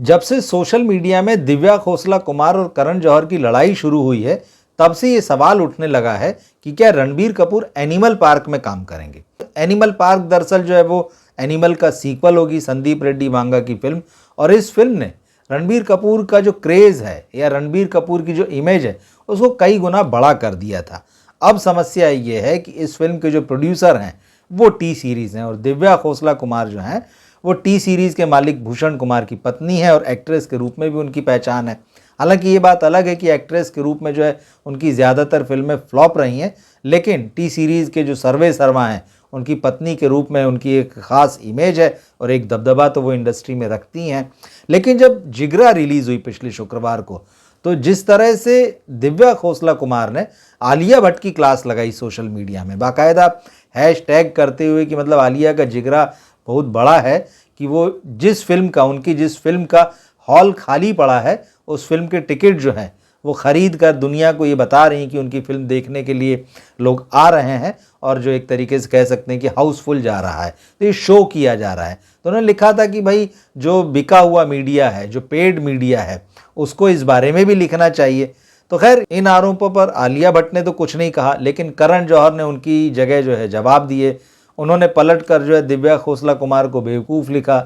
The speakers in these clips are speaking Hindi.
जब से सोशल मीडिया में दिव्या खोसला कुमार और करण जौहर की लड़ाई शुरू हुई है, तब से ये सवाल उठने लगा है कि क्या रणबीर कपूर एनिमल पार्क में काम करेंगे। एनिमल पार्क दरअसल जो है वो एनिमल का सीक्वल होगी, संदीप रेड्डी वांगा की फिल्म। और इस फिल्म ने रणबीर कपूर का जो क्रेज़ है या रणबीर कपूर की जो इमेज है उसको कई गुना बड़ा कर दिया था। अब समस्या ये है कि इस फिल्म के जो प्रोड्यूसर हैं वो टी सीरीज़ हैं और दिव्या खोसला कुमार जो हैं वो टी सीरीज़ के मालिक भूषण कुमार की पत्नी है और एक्ट्रेस के रूप में भी उनकी पहचान है। हालांकि ये बात अलग है कि एक्ट्रेस के रूप में जो है उनकी ज़्यादातर फिल्में फ्लॉप रही हैं, लेकिन टी सीरीज़ के जो सर्वे सर्मा हैं उनकी पत्नी के रूप में उनकी एक ख़ास इमेज है और एक दबदबा तो वो इंडस्ट्री में रखती हैं। लेकिन जब जिगरा रिलीज़ हुई पिछले शुक्रवार को, तो जिस तरह से दिव्या खोसला कुमार ने आलिया भट्ट की क्लास लगाई सोशल मीडिया में, बाकायदा हैशटैग करते हुए कि मतलब आलिया का जिगरा बहुत बड़ा है कि वो उनकी जिस फिल्म का हॉल खाली पड़ा है उस फिल्म के टिकट जो हैं वो ख़रीद कर दुनिया को ये बता रही हैं कि उनकी फ़िल्म देखने के लिए लोग आ रहे हैं और जो एक तरीके से कह सकते हैं कि हाउसफुल जा रहा है, तो ये शो किया जा रहा है। तो उन्होंने लिखा था कि भाई जो बिका हुआ मीडिया है, जो पेड मीडिया है, उसको इस बारे में भी लिखना चाहिए। तो खैर इन आरोपों पर आलिया भट्ट ने तो कुछ नहीं कहा, लेकिन करण जौहर ने उनकी जगह जो है जवाब दिए। उन्होंने पलट कर जो है दिव्या खोसला कुमार को बेवकूफ़ लिखा।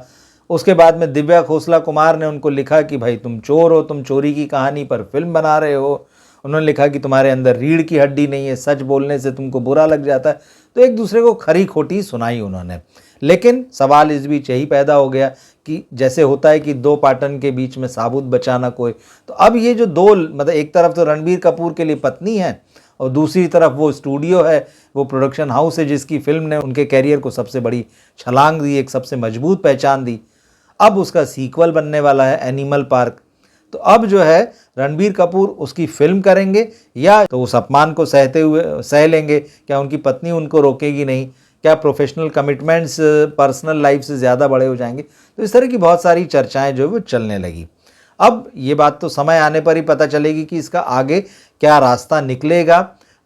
उसके बाद में दिव्या खोसला कुमार ने उनको लिखा कि भाई तुम चोर हो, तुम चोरी की कहानी पर फिल्म बना रहे हो। उन्होंने लिखा कि तुम्हारे अंदर रीढ़ की हड्डी नहीं है, सच बोलने से तुमको बुरा लग जाता है। तो एक दूसरे को खरी खोटी सुनाई उन्होंने। लेकिन सवाल इस बीच यही पैदा हो गया कि जैसे होता है कि दो पाटन के बीच में साबुत बचा ना कोई, तो अब ये जो दो मतलब एक तरफ तो रणबीर कपूर के लिए पत्नी है और दूसरी तरफ वो स्टूडियो है, वो प्रोडक्शन हाउस है जिसकी फिल्म ने उनके कैरियर को सबसे बड़ी छलांग दी, एक सबसे मजबूत पहचान दी। अब उसका सीक्वल बनने वाला है एनिमल पार्क। तो अब जो है रणबीर कपूर उसकी फिल्म करेंगे या तो उस अपमान को सह लेंगे, क्या उनकी पत्नी उनको रोकेगी नहीं, क्या प्रोफेशनल कमिटमेंट्स पर्सनल लाइफ से ज़्यादा बड़े हो जाएंगे। तो इस तरह की बहुत सारी चर्चाएं जो है वो चलने लगी। अब ये बात तो समय आने पर ही पता चलेगी कि इसका आगे क्या रास्ता निकलेगा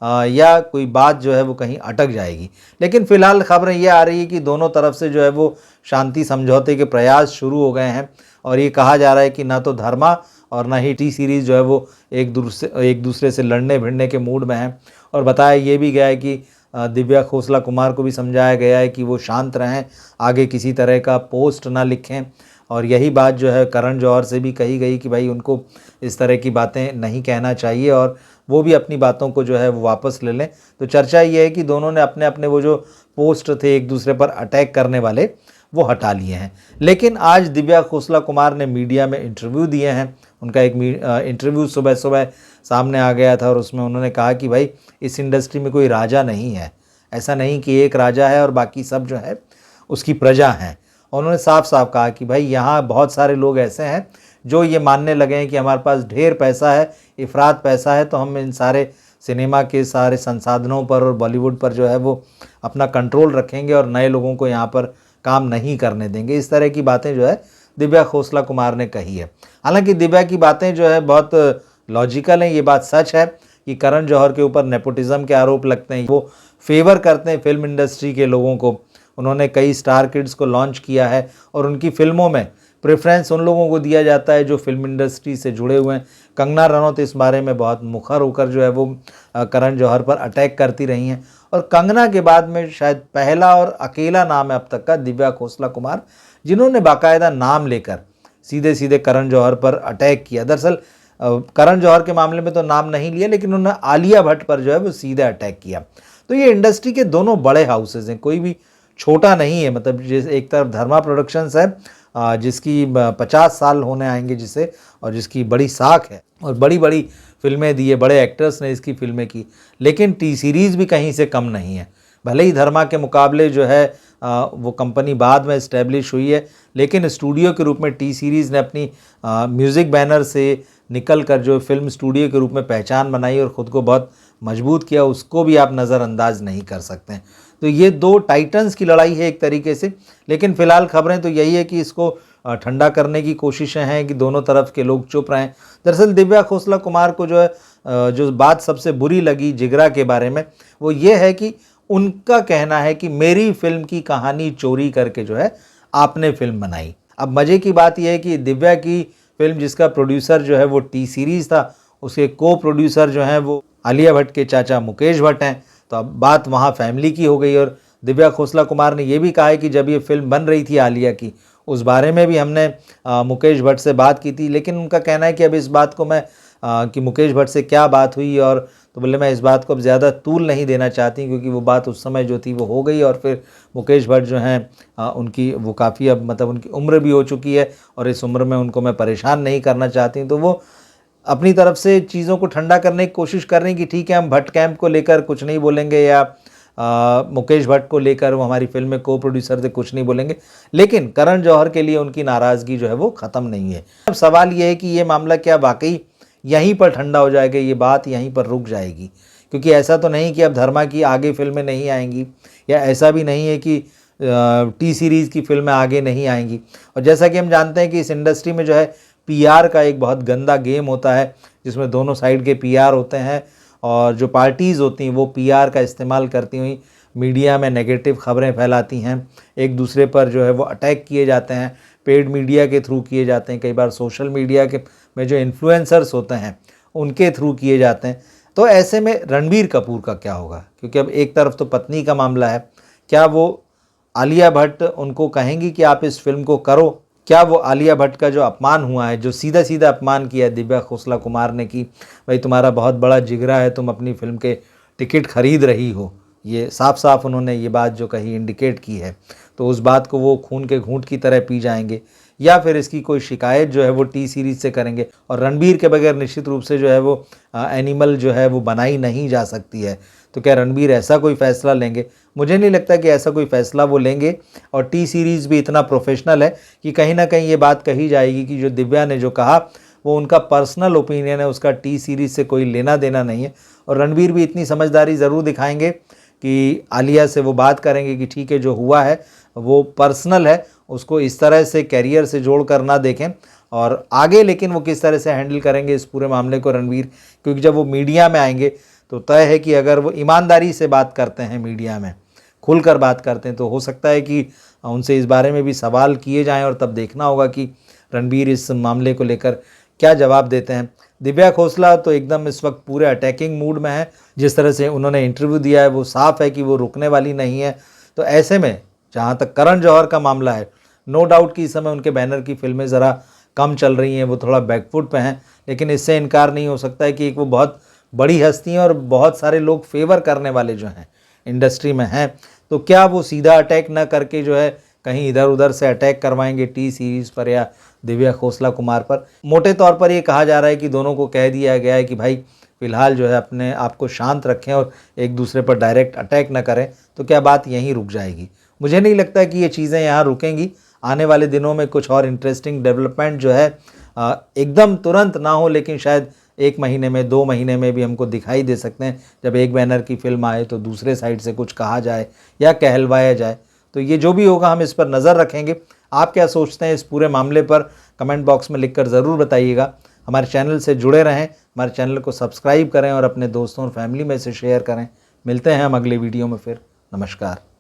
या कोई बात जो है वो कहीं अटक जाएगी। लेकिन फ़िलहाल खबरें ये आ रही है कि दोनों तरफ से जो है वो शांति समझौते के प्रयास शुरू हो गए हैं और ये कहा जा रहा है कि ना तो धर्मा और ना ही टी सीरीज़ जो है वो एक दूसरे से लड़ने भिड़ने के मूड में हैं। और बताया ये भी गया है कि दिव्या खोसला कुमार को भी समझाया गया है कि वो शांत रहें, आगे किसी तरह का पोस्ट ना लिखें। और यही बात जो है करण जौहर से भी कही गई कि भाई उनको इस तरह की बातें नहीं कहना चाहिए और वो भी अपनी बातों को जो है वो वापस ले लें। तो चर्चा ये है कि दोनों ने अपने अपने वो जो पोस्ट थे एक दूसरे पर अटैक करने वाले वो हटा लिए हैं। लेकिन आज दिव्या खोसला कुमार ने मीडिया में इंटरव्यू दिए हैं। उनका एक इंटरव्यू सुबह सुबह सामने आ गया था और उसमें उन्होंने कहा कि भाई इस इंडस्ट्री में कोई राजा नहीं है, ऐसा नहीं कि एक राजा है और बाकी सब जो है उसकी प्रजा हैं। उन्होंने साफ साफ कहा कि भाई यहाँ बहुत सारे लोग ऐसे हैं जो ये मानने लगे हैं कि हमारे पास ढेर पैसा है, इफ़रात पैसा है, तो हम इन सारे सिनेमा के सारे संसाधनों पर और बॉलीवुड पर जो है वो अपना कंट्रोल रखेंगे और नए लोगों को यहाँ पर काम नहीं करने देंगे। इस तरह की बातें जो है दिव्या खोसला कुमार ने कही है। हालांकि दिव्या की बातें जो है बहुत लॉजिकल हैं। ये बात सच है कि करण जौहर के ऊपर नेपोटिज्म के आरोप लगते हैं, वो फेवर करते हैं फिल्म इंडस्ट्री के लोगों को। उन्होंने कई स्टार किड्स को लॉन्च किया है और उनकी फ़िल्मों में प्रेफरेंस उन लोगों को दिया जाता है जो फिल्म इंडस्ट्री से जुड़े हुए हैं। कंगना रनौत इस बारे में बहुत मुखर होकर जो है वो करण जौहर पर अटैक करती रही हैं और कंगना के बाद में शायद पहला और अकेला नाम है अब तक का दिव्या खोसला कुमार जिन्होंने बाकायदा नाम लेकर सीधे सीधे करण जौहर पर अटैक किया। दरअसल करण जौहर के मामले में तो नाम नहीं लिया, लेकिन उन्होंने आलिया भट्ट पर जो है वो सीधे अटैक किया। तो ये इंडस्ट्री के दोनों बड़े हाउसेज हैं, कोई भी छोटा नहीं है। मतलब जैसे एक तरफ धर्मा प्रोडक्शंस है जिसकी 50 साल होने आएंगे जिसे, और जिसकी बड़ी साख है और बड़ी बड़ी फिल्में दी है, बड़े एक्टर्स ने इसकी फिल्में की। लेकिन टी सीरीज़ भी कहीं से कम नहीं है। भले ही धर्मा के मुकाबले जो है वो कंपनी बाद में इस्टेब्लिश हुई है, लेकिन स्टूडियो के रूप में टी सीरीज़ ने अपनी म्यूज़िक बैनर से निकल कर जो फिल्म स्टूडियो के रूप में पहचान बनाई और ख़ुद को बहुत मजबूत किया, उसको भी आप नज़रअंदाज नहीं कर सकते हैं। तो ये दो टाइटन्स की लड़ाई है एक तरीके से। लेकिन फ़िलहाल खबरें तो यही है कि इसको ठंडा करने की कोशिशें हैं कि दोनों तरफ के लोग चुप रहें। दरअसल दिव्या खोसला कुमार को जो है जो बात सबसे बुरी लगी जिगरा के बारे में वो ये है कि उनका कहना है कि मेरी फिल्म की कहानी चोरी करके जो है आपने फिल्म बनाई। अब मज़े की बात यह है कि दिव्या की फिल्म जिसका प्रोड्यूसर जो है वो टी सीरीज़ था, उसके को प्रोड्यूसर जो हैं वो आलिया भट्ट के चाचा मुकेश भट्ट हैं। तो अब बात वहाँ फैमिली की हो गई। और दिव्या खोसला कुमार ने ये भी कहा है कि जब ये फिल्म बन रही थी आलिया की, उस बारे में भी हमने मुकेश भट्ट से बात की थी, लेकिन उनका कहना है कि अब इस बात को मैं कि मुकेश भट्ट से क्या बात हुई, और तो बोले मैं इस बात को अब ज़्यादा तूल नहीं देना चाहती, क्योंकि वो बात उस समय जो थी वो हो गई। और फिर मुकेश भट्ट जो हैं उनकी वो काफ़ी अब मतलब उनकी उम्र भी हो चुकी है, और इस उम्र में उनको मैं परेशान नहीं करना चाहती। तो वो अपनी तरफ से चीज़ों को ठंडा करने की कोशिश कर रही हैं कि ठीक है, हम भट्ट कैंप को लेकर कुछ नहीं बोलेंगे, या मुकेश भट्ट को लेकर वो हमारी फिल्म में को प्रोड्यूसर थे कुछ नहीं बोलेंगे, लेकिन करण जौहर के लिए उनकी नाराज़गी जो है वो ख़त्म नहीं है। अब सवाल ये है कि ये मामला क्या वाकई यहीं पर ठंडा हो जाएगा, ये बात यहीं पर रुक जाएगी? क्योंकि ऐसा तो नहीं कि अब धर्मा की आगे फिल्में नहीं आएंगी, या ऐसा भी नहीं है कि टी सीरीज़ की फिल्में आगे नहीं आएंगी। और जैसा कि हम जानते हैं कि इस इंडस्ट्री में जो है पीआर का एक बहुत गंदा गेम होता है, जिसमें दोनों साइड के पीआर होते हैं, और जो पार्टीज़ होती हैं वो पीआर का इस्तेमाल करती हुई मीडिया में नेगेटिव खबरें फैलाती हैं, एक दूसरे पर जो है वो अटैक किए जाते हैं, पेड मीडिया के थ्रू किए जाते हैं, कई बार सोशल मीडिया के में जो इन्फ्लुएंसर्स होते हैं उनके थ्रू किए जाते हैं। तो ऐसे में रणबीर कपूर का क्या होगा? क्योंकि अब एक तरफ तो पत्नी का मामला है, क्या वो आलिया भट्ट उनको कहेंगी कि आप इस फिल्म को करो? क्या वो आलिया भट्ट का जो अपमान हुआ है, जो सीधा सीधा अपमान किया है दिव्या खोसला कुमार ने कि भाई तुम्हारा बहुत बड़ा जिगरा है, तुम अपनी फिल्म के टिकट खरीद रही हो, ये साफ साफ उन्होंने ये बात जो कही इंडिकेट की है, तो उस बात को वो खून के घूंट की तरह पी जाएंगे, या फिर इसकी कोई शिकायत जो है वो टी सीरीज़ से करेंगे? और रणबीर के बगैर निश्चित रूप से जो है वो एनिमल जो है वो बनाई नहीं जा सकती है। तो क्या रणबीर ऐसा कोई फ़ैसला लेंगे? मुझे नहीं लगता कि ऐसा कोई फ़ैसला वो लेंगे। और टी सीरीज़ भी इतना प्रोफेशनल है कि कहीं ना कहीं ये बात कही जाएगी कि जो दिव्या ने जो कहा वो उनका पर्सनल ओपिनियन है, उसका टी सीरीज़ से कोई लेना देना नहीं है। और रणबीर भी इतनी समझदारी ज़रूर दिखाएंगे कि आलिया से वो बात करेंगे कि ठीक है, जो हुआ है वो पर्सनल है, उसको इस तरह से कैरियर से जोड़ कर ना देखें। और आगे लेकिन वो किस तरह से हैंडल करेंगे इस पूरे मामले को रणबीर, क्योंकि जब वो मीडिया में आएंगे तो तय है कि अगर वो ईमानदारी से बात करते हैं, मीडिया में खुलकर बात करते हैं, तो हो सकता है कि उनसे इस बारे में भी सवाल किए जाएं, और तब देखना होगा कि रणबीर इस मामले को लेकर क्या जवाब देते हैं। दिव्या खोसला तो एकदम इस वक्त पूरे अटैकिंग मूड में है, जिस तरह से उन्होंने इंटरव्यू दिया है वो साफ है कि वो रुकने वाली नहीं है। तो ऐसे में जहाँ तक करण जौहर का मामला है, नो डाउट कि इस समय उनके बैनर की फिल्में ज़रा कम चल रही हैं, वो थोड़ा बैकफुट पे हैं, लेकिन इससे इनकार नहीं हो सकता है कि एक वो बहुत बड़ी हस्ती हैं और बहुत सारे लोग फेवर करने वाले जो हैं इंडस्ट्री में हैं। तो क्या वो सीधा अटैक ना करके जो है कहीं इधर उधर से अटैक करवाएंगे टी सीरीज़ पर या दिव्या खोसला कुमार पर? मोटे तौर पर ये कहा जा रहा है कि दोनों को कह दिया गया है कि भाई फ़िलहाल जो है अपने आप को शांत रखें और एक दूसरे पर डायरेक्ट अटैक ना करें। तो क्या बात यहीं रुक जाएगी? मुझे नहीं लगता कि ये चीज़ें यहाँ रुकेंगी। आने वाले दिनों में कुछ और इंटरेस्टिंग डेवलपमेंट जो है एकदम तुरंत ना हो, लेकिन शायद 1 महीने में 2 महीने में भी हमको दिखाई दे सकते हैं। जब एक बैनर की फिल्म आए तो दूसरे साइड से कुछ कहा जाए या कहलवाया जाए। तो ये जो भी होगा हम इस पर नज़र रखेंगे। आप क्या सोचते हैं इस पूरे मामले पर? कमेंट बॉक्स में लिखकर ज़रूर बताइएगा। हमारे चैनल से जुड़े रहें, हमारे चैनल को सब्सक्राइब करें और अपने दोस्तों और फैमिली में से शेयर करें। मिलते हैं हम अगले वीडियो में फिर। नमस्कार।